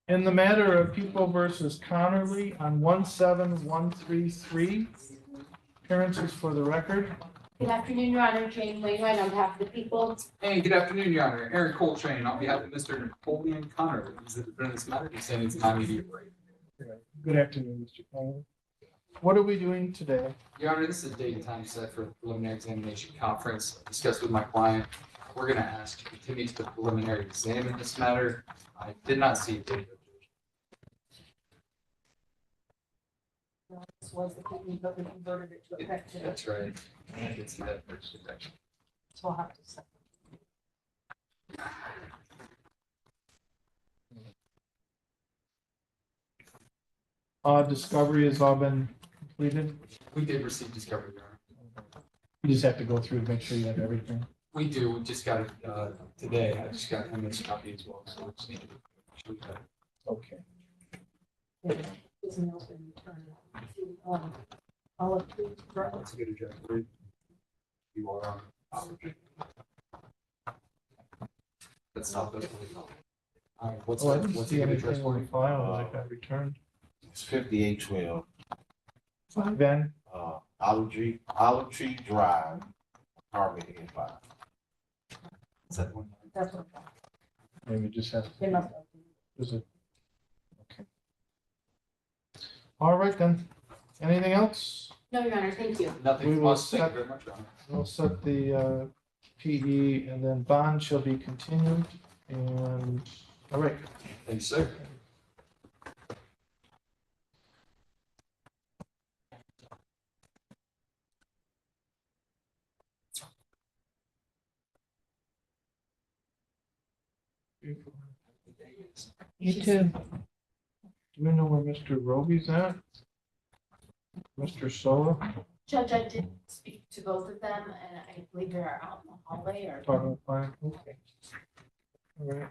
In the matter of People versus Connerly on 17133, appearances for the record. Good afternoon, Your Honor. Jane Wainwright on behalf of the people. Hey, good afternoon, Your Honor. Aaron Coltrane on behalf of Mr. Napoleon Connor. Is the defendant in this matter descending to non-immediate right? Good afternoon, Mr. Connerly. What are we doing today? Your Honor, this is a date and time set for the preliminary examination conference. Discussed with my client. We're going to ask to continue to the preliminary exam in this matter. I did not see a date. This was the kidney, but we converted it to effective. That's right. I did see that first objection. So I'll have to second. Discovery has all been completed. We did receive discovery, Your Honor. You just have to go through and make sure you have everything. We do. We just got it today. I just got Emmett's copy as well. So we just need to shoot that. Okay. His mail's been returned. Olive Tree Drive. Let's get a judge. You are on. That's not the. All right, what's Oh, I the, didn't what's see the anything address for on you? file that got returned. It's 5812, Then, Olive Tree Drive, apartment 85. Is that one? That's what. maybe just have They to. must have. Is it? Okay. All right then. Anything else? No, Your Honor, thank you. Nothing We from will us. Thank you set- very much, Your Honor. We'll set the PE and then bond shall be continued and, all right. Thank you, sir. You too. Do we know where Mr. Roby's at? Mr. Sola? Judge, I did speak to both of them, and I believe they're out in the hallway or. Okay. All right.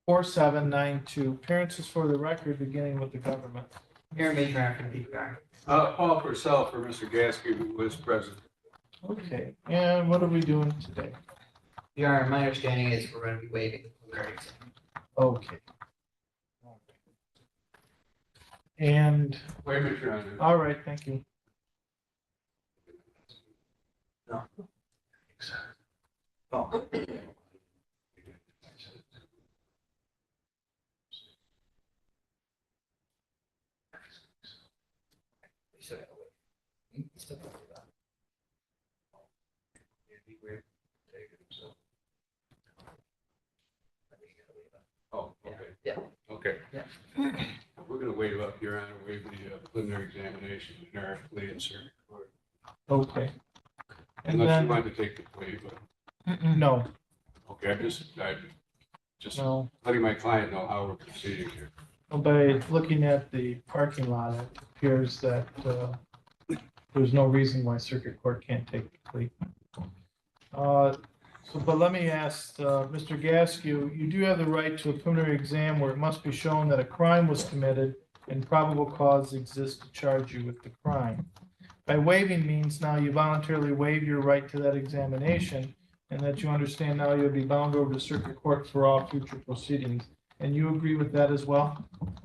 4792, appearances for the record, beginning with the government. Aaron Major from DPR. Paul Purcell for Mr. Gasky, who was present. Okay, and what are we doing today? Your my understanding is we're gonna be waiving the preliminary exam. Okay. And, Wait a minute, Your Honor. all right, thank you. Oh. Oh, okay. Yeah. Okay. Yeah. We're gonna waive up, Your Honor, waive the preliminary examination in our plea and circuit court. Okay. And Unless you then, want to take the plea, but, no, okay, I'm just no, letting my client know how we're proceeding here. by looking at the parking lot, it appears that, there's no reason why circuit court can't take the plea. So, but let me ask, Mr. Gaskew, you do have the right to a preliminary exam where it must be shown that a crime was committed and probable cause exists to charge you with the crime. By waiving means now you voluntarily waive your right to that examination, and that you understand now you'll be bound over to circuit court for all future proceedings. And you agree with that as well?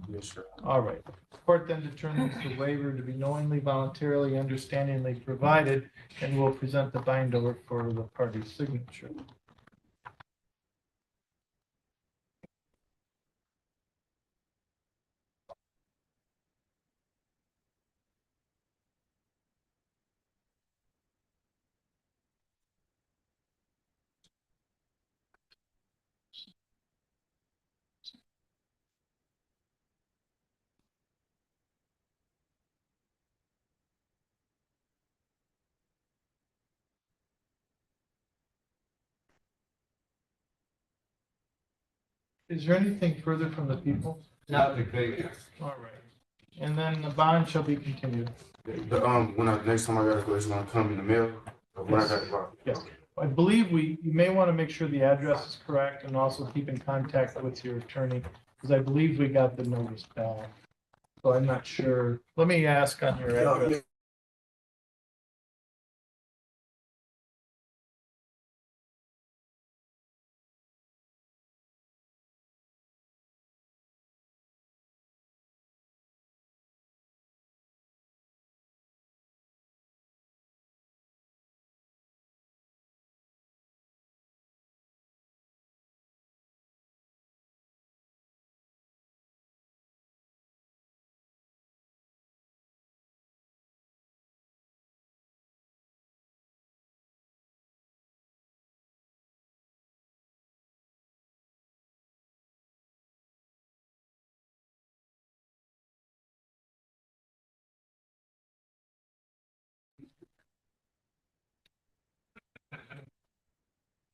Yes, sir. All right. The court then determines the waiver to be knowingly, voluntarily, understandingly provided, and will present the bind over for the party's signature. Is there anything further from the people? Not the case. All right. And then the bond shall be continued. Next time I gotta go, it's gonna come in the mail. When I gotta go. Yes. I believe you may want to make sure the address is correct and also keep in contact with your attorney, because I believe we got the notice back. So I'm not sure. Let me ask on your address.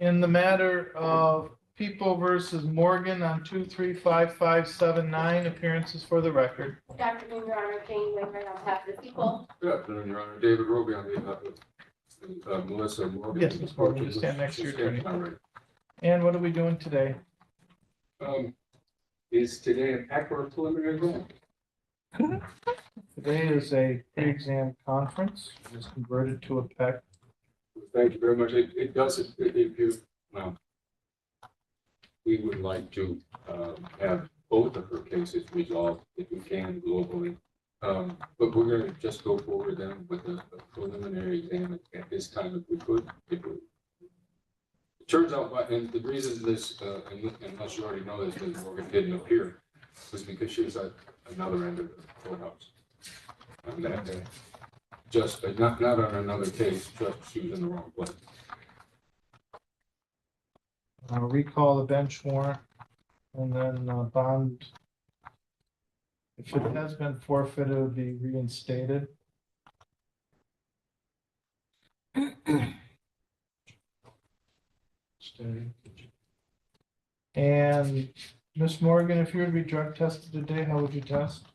In the matter of People versus Morgan on 235579, appearances for the record. Good afternoon, Your Honor, Jane Wainwright on behalf of the people. Good afternoon, Your Honor. David Roby on behalf of Melissa Morgan. Yes, Ms. Morgan, you stand next to your attorney. All right. And what are we doing today? Is today an act or a preliminary exam? Today is a pre-exam conference. It was converted to a PEC. Thank you very much. It does, if you, well, we would like to have both of her cases resolved if we can globally. But we're going to just go forward then with a preliminary exam at this time if we could. It turns out, and the reason this, unless you already know this, that Morgan didn't appear, was because she was at another end of the courthouse. And that day. Just, not on another case, just she was in the wrong place. I'll recall the bench warrant and then bond. If it has been forfeited, it would be reinstated. And Ms. Morgan, if you were to be drug tested today, how would you test?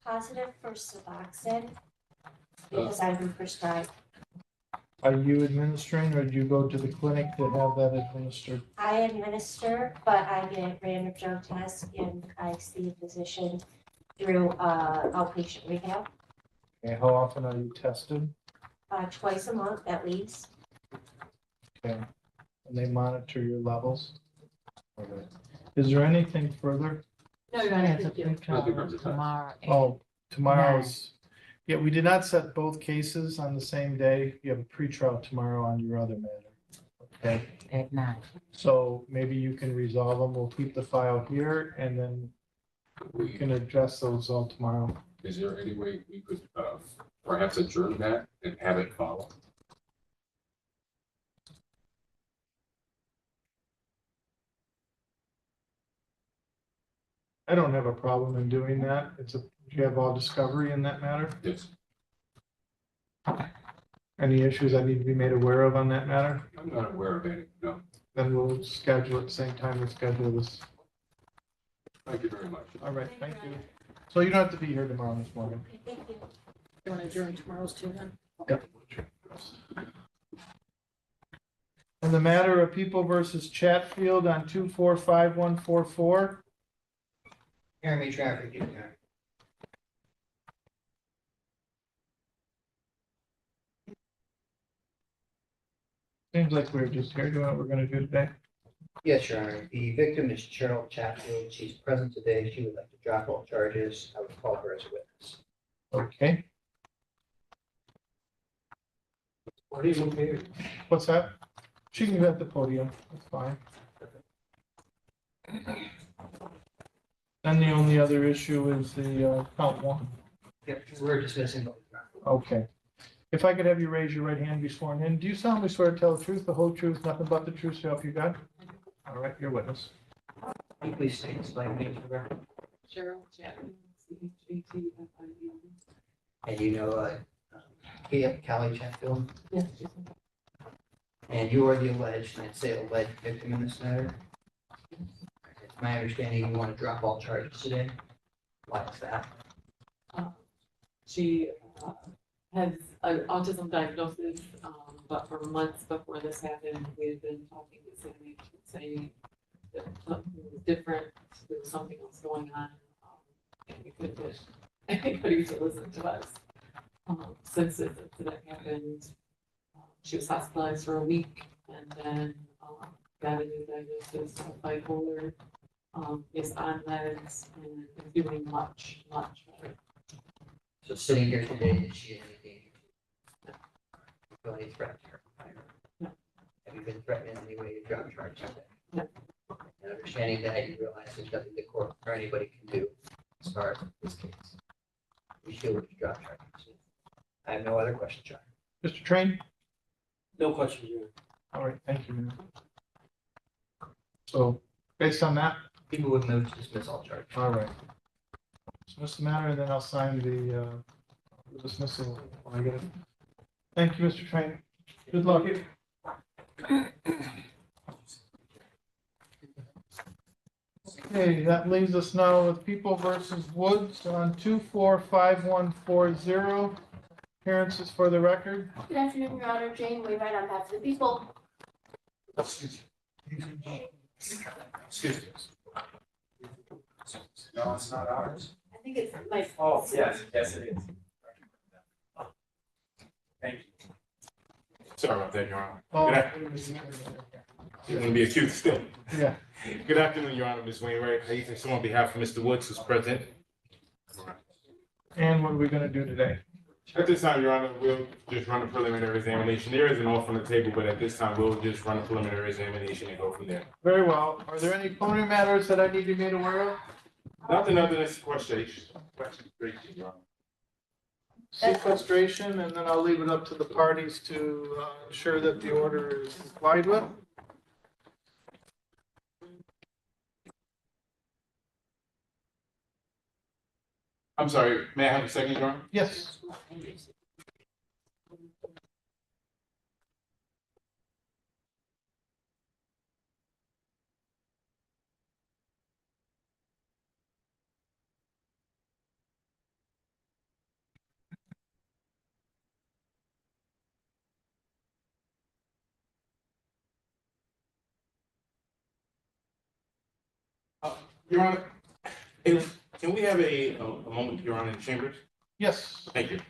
Positive for Suboxone, because I've been prescribed. Are you administering or do you go to the clinic to have that administered? I administer, but I get random drug tests and I see a physician through outpatient rehab, And how often are you tested? twice a month at least. Okay. And they monitor your levels? Okay. Is there anything further? No, Your Honor, thank you. Tomorrow. Oh, tomorrow's, yeah, we did not set both cases on the same day. You have a pretrial tomorrow on your other matter. Okay, At 9. so maybe you can resolve them. We'll keep the file here and then we can address those all tomorrow. Is there any way we could, perhaps adjourn that and have it follow? I don't have a problem in doing that. You have all discovery in that matter? Yes. Any issues I need to be made aware of on that matter? I'm not aware of any, no. Then we'll schedule at the same time we schedule this. Thank you very much. All right, thank you. So you don't have to be here tomorrow, Ms. Morgan. Thank you. You want to adjourn tomorrow's too then? Yep. In the matter of People versus Chatfield on 245144, Jeremy Traffic, you got. seems like we're just here doing what we're gonna do today. Yes, Your Honor. The victim is Cheryl Chatfield. She's present today. She would like to drop all charges. I would call her as a witness. Okay, What do you move here? what's that? She can be at the podium, that's fine. Then the only other issue is the count one. Yep, we're dismissing both. Okay. If I could have you raise your right hand and be sworn in, do you solemnly swear to tell the truth, the whole truth, nothing but the truth, so help you God? All right, you're witness. Can you please state and explain me for the record? Cheryl Chapman, CHATFIELD. And you know, Callie Chatfield, Yes. and you are the alleged, and say alleged victim in this matter. It's my understanding you want to drop all charges today. Why is that? She has an autism diagnosis, but for months before this happened, we had been talking to Sammy, saying that something was different, there was something else going on. And we couldn't get anybody to listen to us. Since this incident happened, she was hospitalized for a week and then got a new diagnosis of bipolar, is on meds and is doing much, much better. So sitting here today, is she in any danger? No. You feel any threat to her? No. Have you been threatened in any way to drop charges today? No. And understanding that, you realize there's nothing the court or anybody can do as far as this case. You feel we can drop charges. I have no other questions, John. Mr. Train? No questions, Your All right, thank you, man. So, based on that, People would move to dismiss all charges. all right. Dismiss the matter, and then I'll sign the dismissal when I get it. Thank you, Mr. Train. Good luck. Okay, that leaves us now with People versus Woods on 245140. Appearances for the record. Good afternoon, Your Honor. Jane Wainwright on behalf of the people. Excuse me. No, it's not ours. I think it's like. Oh, yes, yes, it is. Thank you. Sorry about that, Your Honor. Oh, Good You want to be accused still? yeah. Good afternoon, Your Honor, Ms. Wainwright. I think on behalf of Mr. Woods, who's present. And what are we gonna do today? At this time, Your Honor, we'll just run a preliminary examination. There is an offer on the table, but at this time, we'll just run a preliminary examination and go from there. Very well. Are there any preliminary matters that I need to be made aware of? Nothing other than sequestration, Your Honor. Sequestration, and then I'll leave it up to the parties to ensure that the order is complied with. I'm sorry, may I have a second, Your Honor? Yes. Your Honor, can we have a moment, Your Honor, in chambers? Yes. Thank you.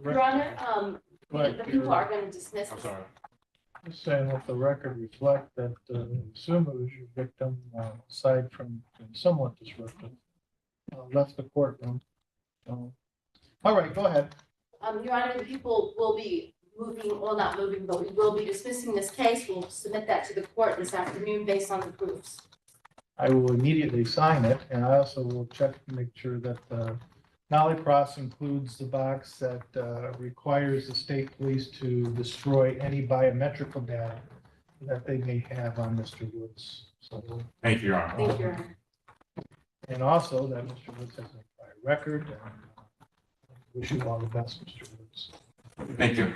Your Honor, Right, the people are gonna dismiss. I'm sorry. Just saying, let the record reflect that, assume it was your victim, aside from being somewhat disruptive, left the courtroom. All right, go ahead. Your Honor, the people will be moving, well, not moving, but we will be dismissing this case. We'll submit that to the court this afternoon based on the proofs. I will immediately sign it, and I also will check to make sure that Nolly-Cross includes the box that requires the state police to destroy any biometrical data that they may have on Mr. Woods. So, Thank you, Your Honor. Thank you, Your Honor. and also that Mr. Woods has a prior record, and wish you all the best, Mr. Woods. Thank you.